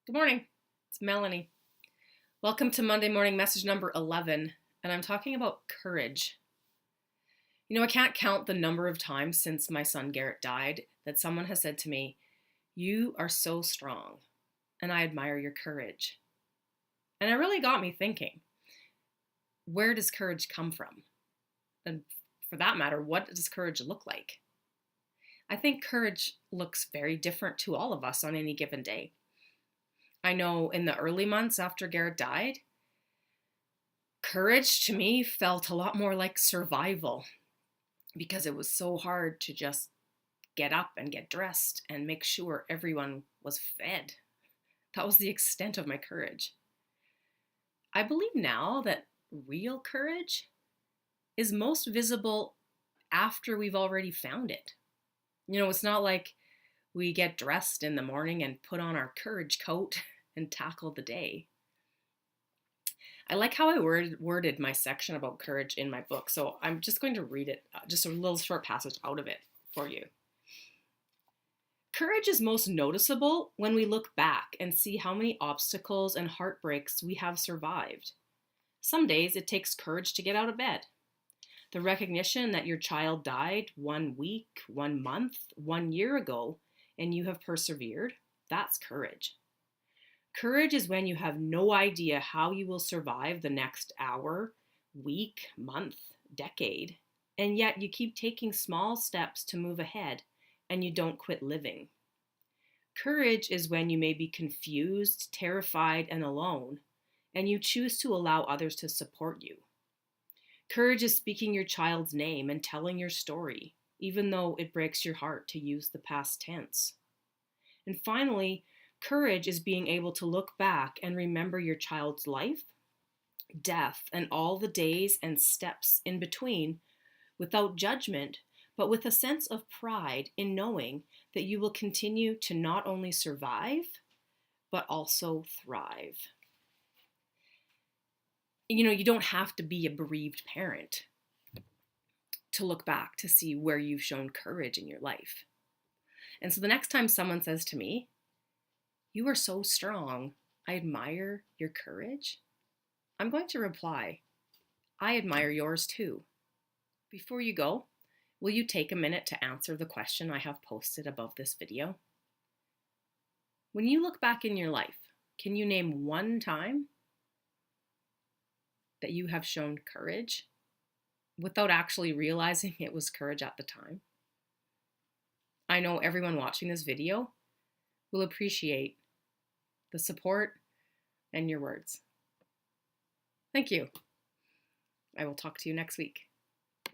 Good morning. It's Melanie. Welcome to Monday morning message number 11, and I'm talking about courage. I can't count the number of times since my son Garrett died that someone has said to me, "You are so strong, and I admire your courage." And it really got me thinking, where does courage come from? And for that matter, what does courage look like? I think courage looks very different to all of us on any given day. I know in the early months after Garrett died, courage to me felt a lot more like survival because it was so hard to just get up and get dressed and make sure everyone was fed. That was the extent of my courage. I believe now that real courage is most visible after we've already found it. It's not like we get dressed in the morning and put on our courage coat and tackle the day. I like how I worded my section about courage in my book, so I'm just going to read it, just a little short passage out of it for you. Courage is most noticeable when we look back and see how many obstacles and heartbreaks we have survived. Some days it takes courage to get out of bed. The recognition that your child died 1 week, 1 month, 1 year ago, and you have persevered, that's courage. Courage is when you have no idea how you will survive the next hour, week, month, decade, and yet you keep taking small steps to move ahead and you don't quit living. Courage is when you may be confused, terrified, and alone, and you choose to allow others to support you. Courage is speaking your child's name and telling your story, even though it breaks your heart to use the past tense. And finally, courage is being able to look back and remember your child's life, death, and all the days and steps in between without judgment, but with a sense of pride in knowing that you will continue to not only survive, but also thrive. You don't have to be a bereaved parent to look back to see where you've shown courage in your life. And so the next time someone says to me, "You are so strong, I admire your courage," I'm going to reply, "I admire yours too." Before you go, will you take a minute to answer the question I have posted above this video? When you look back in your life, can you name one time that you have shown courage without actually realizing it was courage at the time? I know everyone watching this video will appreciate the support and your words. Thank you. I will talk to you next week.